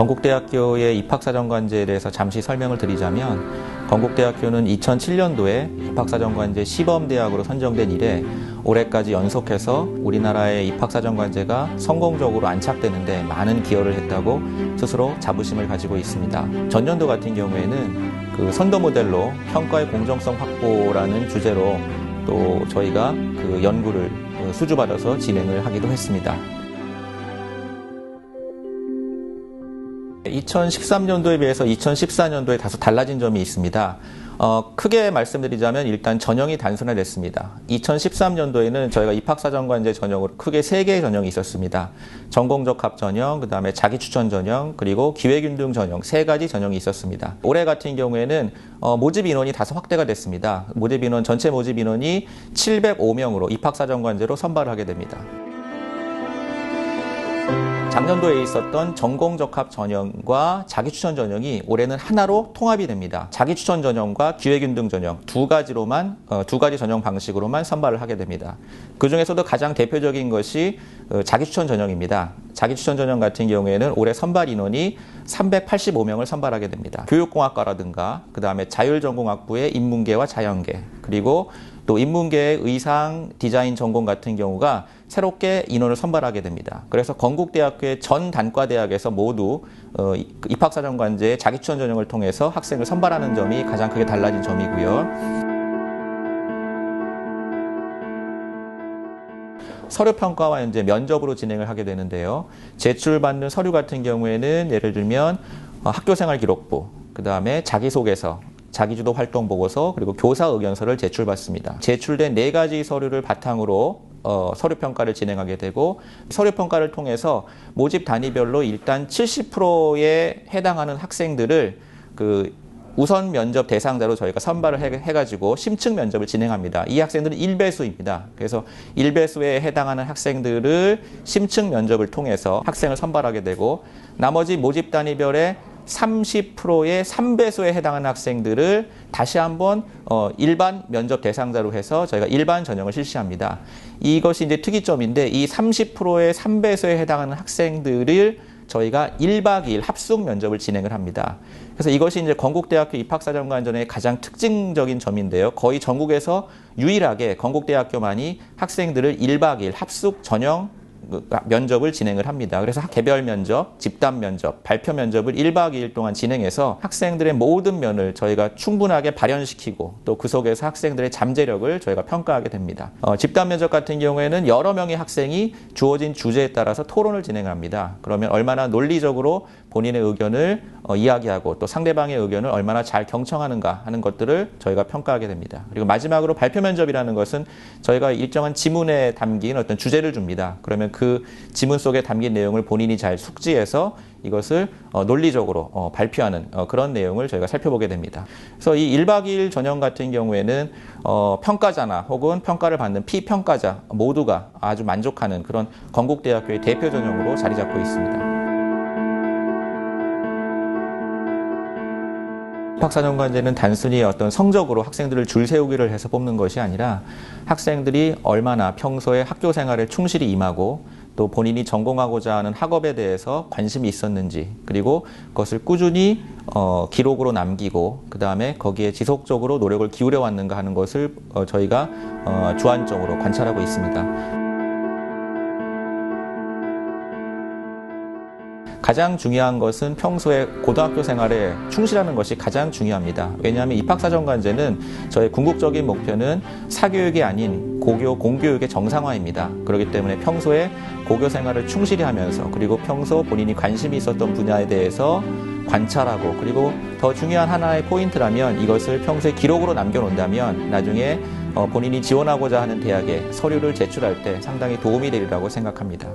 건국대학교의 입학사정관제에 대해서 잠시 설명을 드리자면, 건국대학교는 2007년도에 입학사정관제 시범대학으로 선정된 이래 올해까지 연속해서 우리나라의 입학사정관제가 성공적으로 안착되는데 많은 기여를 했다고 스스로 자부심을 가지고 있습니다. 전년도 같은 경우에는 그 선도 모델로 평가의 공정성 확보라는 주제로 또 저희가 그 연구를 수주받아서 진행을 하기도 했습니다. 2013년도에 비해서 2014년도에 다소 달라진 점이 있습니다. 크게 말씀드리자면 일단 전형이 단순화됐습니다. 2013년도에는 저희가 입학사정관제 전형으로 크게 3개의 전형이 있었습니다. 전공적합 전형, 그 다음에 자기추천 전형, 그리고 기회균등 전형 3가지 전형이 있었습니다. 올해 같은 경우에는 모집 인원이 다소 확대가 됐습니다. 전체 모집 인원이 705명으로 입학사정관제로 선발을 하게 됩니다. 작년도에 있었던 전공적합 전형과 자기추천 전형이 올해는 하나로 통합이 됩니다. 자기추천 전형과 기회균등 전형 두 가지 전형 방식으로만 선발을 하게 됩니다. 그 중에서도 가장 대표적인 것이 자기추천 전형입니다. 자기추천 전형 같은 경우에는 올해 선발 인원이 385명을 선발하게 됩니다. 교육공학과라든가 그 다음에 자율전공학부의 인문계와 자연계, 그리고 또 인문계의 의상, 디자인 전공 같은 경우가 새롭게 인원을 선발하게 됩니다. 그래서 건국대학교의 전 단과대학에서 모두 입학사정관제 자기추천 전형을 통해서 학생을 선발하는 점이 가장 크게 달라진 점이고요. 서류평가와 이제 면접으로 진행을 하게 되는데요. 제출받는 서류 같은 경우에는 예를 들면 학교생활기록부, 그 다음에 자기소개서, 자기주도 활동 보고서, 그리고 교사 의견서를 제출받습니다. 제출된 4가지 서류를 바탕으로 서류평가를 진행하게 되고, 서류평가를 통해서 모집 단위별로 일단 70%에 해당하는 학생들을 우선 면접 대상자로 저희가 선발을 해가지고 심층 면접을 진행합니다. 이 학생들은 1배수입니다. 그래서 1배수에 해당하는 학생들을 심층 면접을 통해서 학생을 선발하게 되고, 나머지 모집 단위별의 30%의 3배수에 해당하는 학생들을 다시 한번 일반 면접 대상자로 해서 저희가 일반 전형을 실시합니다. 이것이 이제 특이점인데, 이 30%의 3배수에 해당하는 학생들을 저희가 1박 2일 합숙 면접을 진행을 합니다. 그래서 이것이 이제 건국대학교 입학사정관전의 가장 특징적인 점인데요. 거의 전국에서 유일하게 건국대학교만이 학생들을 1박 2일 합숙 전형 면접을 진행을 합니다. 그래서 개별 면접, 집단 면접, 발표 면접을 1박 2일 동안 진행해서 학생들의 모든 면을 저희가 충분하게 발현시키고 또 그 속에서 학생들의 잠재력을 저희가 평가하게 됩니다. 집단 면접 같은 경우에는 여러 명의 학생이 주어진 주제에 따라서 토론을 진행합니다. 그러면 얼마나 논리적으로 본인의 의견을 이야기하고 또 상대방의 의견을 얼마나 잘 경청하는가 하는 것들을 저희가 평가하게 됩니다. 그리고 마지막으로 발표 면접이라는 것은 저희가 일정한 지문에 담긴 어떤 주제를 줍니다. 그러면 그 지문 속에 담긴 내용을 본인이 잘 숙지해서 이것을 논리적으로 발표하는 그런 내용을 저희가 살펴보게 됩니다. 그래서 이 1박 2일 전형 같은 경우에는 평가자나 혹은 평가를 받는 피평가자 모두가 아주 만족하는 그런 건국대학교의 대표 전형으로 자리 잡고 있습니다. 입학사정관제는 단순히 어떤 성적으로 학생들을 줄 세우기를 해서 뽑는 것이 아니라 학생들이 얼마나 평소에 학교 생활에 충실히 임하고 또 본인이 전공하고자 하는 학업에 대해서 관심이 있었는지, 그리고 그것을 꾸준히 기록으로 남기고 그 다음에 거기에 지속적으로 노력을 기울여 왔는가 하는 것을 저희가 주안점으로 관찰하고 있습니다. 가장 중요한 것은 평소에 고등학교 생활에 충실하는 것이 가장 중요합니다. 왜냐하면 입학사정관제는 저의 궁극적인 목표는 사교육이 아닌 공교육의 정상화입니다. 그렇기 때문에 평소에 고교 생활을 충실히 하면서, 그리고 평소 본인이 관심이 있었던 분야에 대해서 관찰하고, 그리고 더 중요한 하나의 포인트라면 이것을 평소에 기록으로 남겨놓는다면 나중에 본인이 지원하고자 하는 대학에 서류를 제출할 때 상당히 도움이 되리라고 생각합니다.